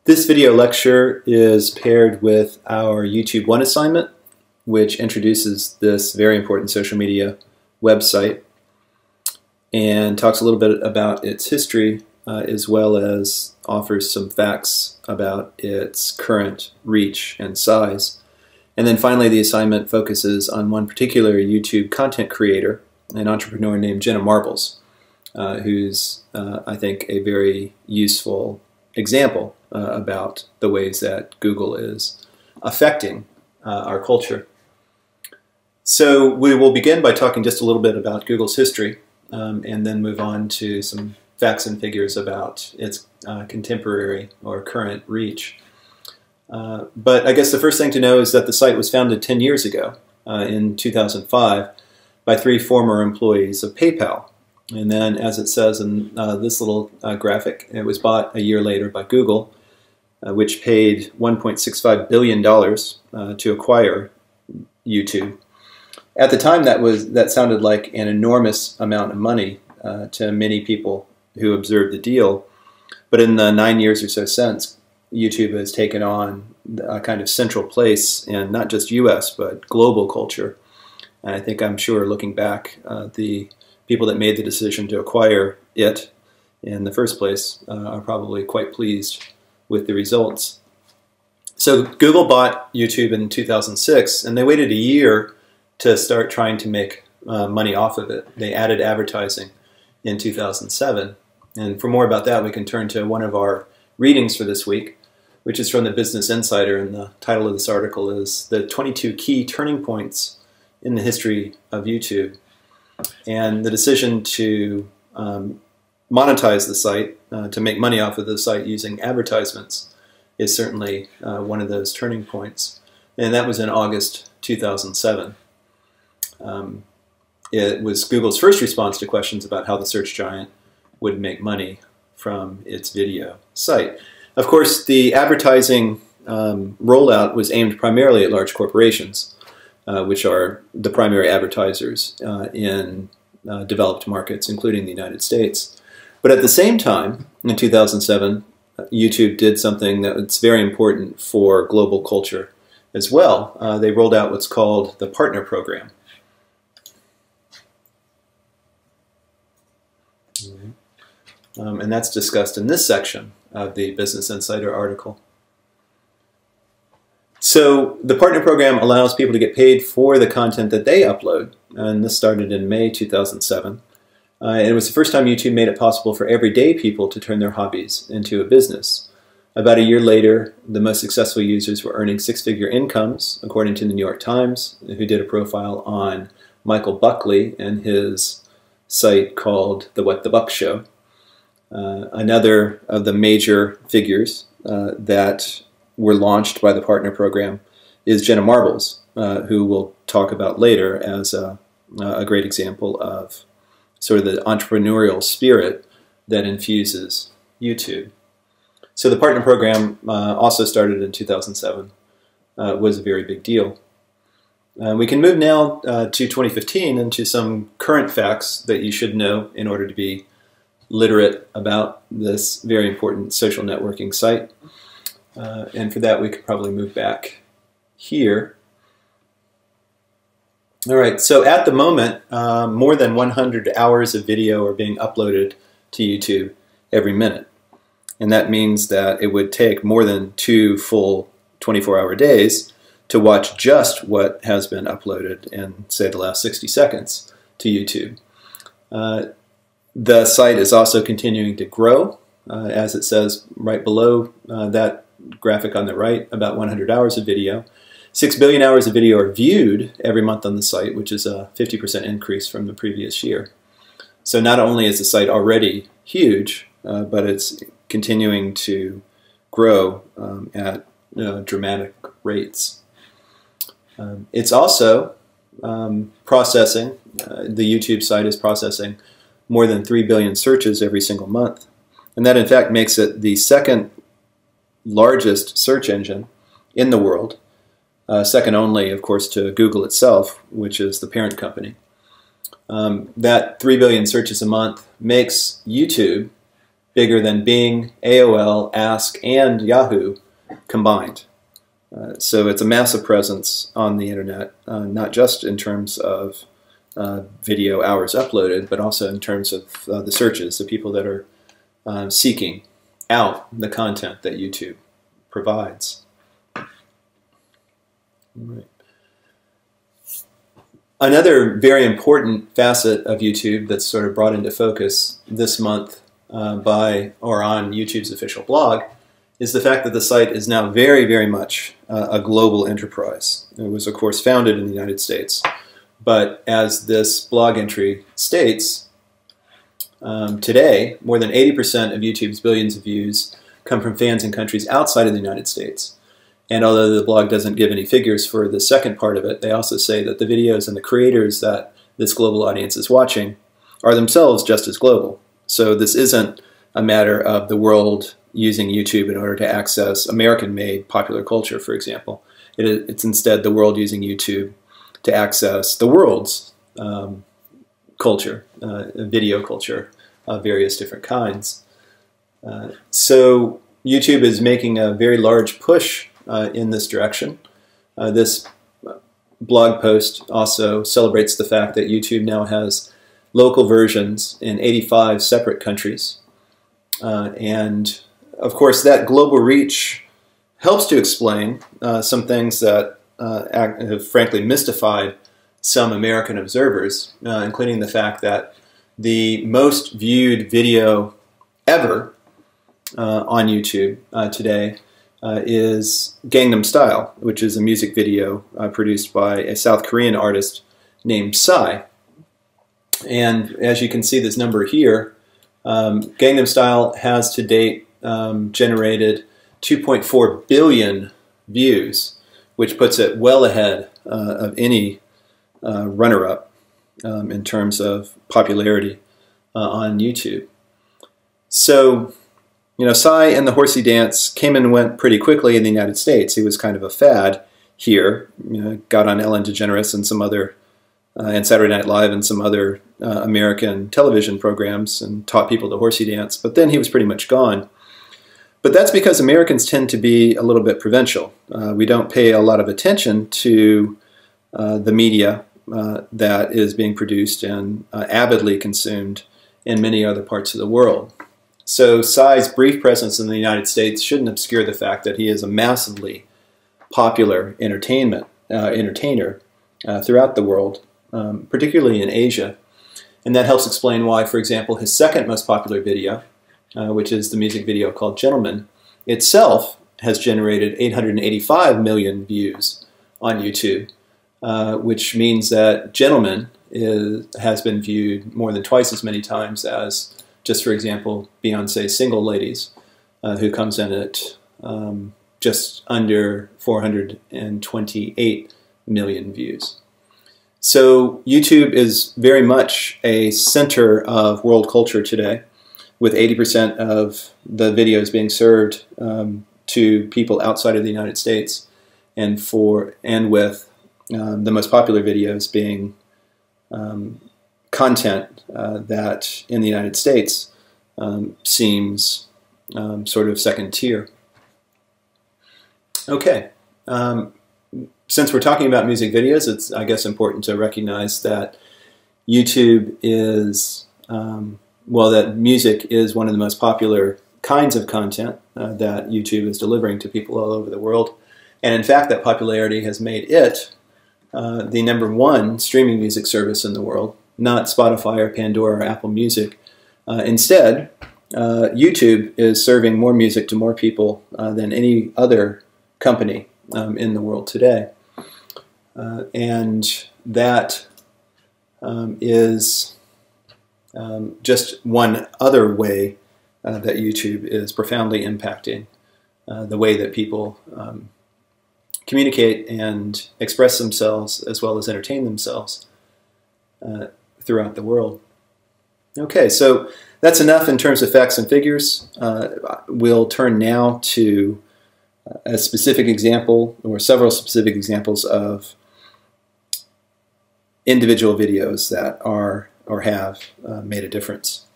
This video lecture is paired with our YouTube 1 assignment, which introduces this very important social media website and talks a little bit about its history as well as offers some facts about its current reach and size. And then finally the assignment focuses on one particular YouTube content creator, an entrepreneur named Jenna Marbles, who's I think a very useful example about the ways that Google is affecting our culture. So we will begin by talking just a little bit about Google's history and then move on to some facts and figures about its contemporary or current reach. But I guess the first thing to know is that the site was founded 10 years ago in 2005 by 3 former employees of PayPal. And then, as it says in this little graphic, it was bought a year later by Google, which paid $1.65 billion to acquire YouTube. At the time, that sounded like an enormous amount of money to many people who observed the deal. But in the 9 years or so since, YouTube has taken on a kind of central place in not just U.S. but global culture. And I think I'm sure, looking back, the people that made the decision to acquire it in the first place are probably quite pleased with the results. So Google bought YouTube in 2006, and they waited a year to start trying to make money off of it. They added advertising in 2007. And for more about that, we can turn to one of our readings for this week, which is from the Business Insider, and the title of this article is The 22 Key Turning Points in the History of YouTube. And the decision to monetize the site, to make money off of the site using advertisements, is certainly one of those turning points. And that was in August 2007. It was Google's first response to questions about how the search giant would make money from its video site. Of course, the advertising rollout was aimed primarily at large corporations, which are the primary advertisers in developed markets, including the United States. But at the same time, in 2007, YouTube did something that's very important for global culture as well. They rolled out what's called the Partner Program. And that's discussed in this section of the Business Insider article. So the Partner Program allows people to get paid for the content that they upload, and this started in May 2007. And it was the first time YouTube made it possible for everyday people to turn their hobbies into a business. About a year later, the most successful users were earning 6-figure incomes, according to the New York Times, who did a profile on Michael Buckley and his site called The What the Buck Show. Another of the major figures that were launched by the Partner Program is Jenna Marbles, who we'll talk about later as a great example of sort of the entrepreneurial spirit that infuses YouTube. So the Partner Program also started in 2007, was a very big deal. We can move now to 2015 and to some current facts that you should know in order to be literate about this very important social networking site. And for that, we could probably move back here. All right, so at the moment, more than 100 hours of video are being uploaded to YouTube every minute. And that means that it would take more than 2 full 24-hour days to watch just what has been uploaded in, say, the last 60 seconds to YouTube. The site is also continuing to grow, as it says right below that graphic on the right, about 100 hours of video. 6 billion hours of video are viewed every month on the site, which is a 50% increase from the previous year. So not only is the site already huge, but it's continuing to grow at dramatic rates. It's also processing, the YouTube site is processing more than 3 billion searches every single month. And that in fact makes it the second largest search engine in the world, second only, of course, to Google itself, which is the parent company. That 3 billion searches a month makes YouTube bigger than Bing, AOL, Ask, and Yahoo combined. So it's a massive presence on the internet, not just in terms of video hours uploaded, but also in terms of the searches, the people that are seeking out the content that YouTube provides. Right. Another very important facet of YouTube that's sort of brought into focus this month on YouTube's official blog is the fact that the site is now very, very much a global enterprise. It was, of course, founded in the United States, but as this blog entry states, today, more than 80% of YouTube's billions of views come from fans in countries outside of the United States. And although the blog doesn't give any figures for the second part of it, they also say that the videos and the creators that this global audience is watching are themselves just as global. So this isn't a matter of the world using YouTube in order to access American-made popular culture, for example. It's instead the world using YouTube to access the world's culture, video culture of various different kinds. So YouTube is making a very large push in this direction. This blog post also celebrates the fact that YouTube now has local versions in 85 separate countries. And of course that global reach helps to explain some things that have frankly mystified some American observers, including the fact that the most viewed video ever on YouTube today is Gangnam Style, which is a music video produced by a South Korean artist named Psy. And as you can see this number here, Gangnam Style has to date generated 2.4 billion views, which puts it well ahead of any runner-up in terms of popularity on YouTube. So, you know, Psy and the Horsey Dance came and went pretty quickly in the United States. He was kind of a fad here. You know, got on Ellen DeGeneres and some other, and Saturday Night Live and some other American television programs and taught people to horsey dance. But then he was pretty much gone. But that's because Americans tend to be a little bit provincial. We don't pay a lot of attention to the media that is being produced and avidly consumed in many other parts of the world. So Psy's brief presence in the United States shouldn't obscure the fact that he is a massively popular entertainer throughout the world, particularly in Asia. And that helps explain why, for example, his second most popular video, which is the music video called Gentleman, itself has generated 885 million views on YouTube, which means that Gentleman has been viewed more than twice as many times as, just for example, Beyonce's Single Ladies, who comes in at just under 428 million views. So YouTube is very much a center of world culture today, with 80% of the videos being served to people outside of the United States, and with the most popular videos being content that in the United States seems sort of second tier. Okay, since we're talking about music videos, it's, I guess, important to recognize that YouTube is, well, that music is one of the most popular kinds of content that YouTube is delivering to people all over the world. And in fact, that popularity has made it the #1 streaming music service in the world, not Spotify or Pandora or Apple Music. Instead, YouTube is serving more music to more people than any other company in the world today. And that is just one other way that YouTube is profoundly impacting the way that people communicate and express themselves as well as entertain themselves throughout the world. Okay, so that's enough in terms of facts and figures. We'll turn now to a specific example, or several specific examples of individual videos that are or have made a difference.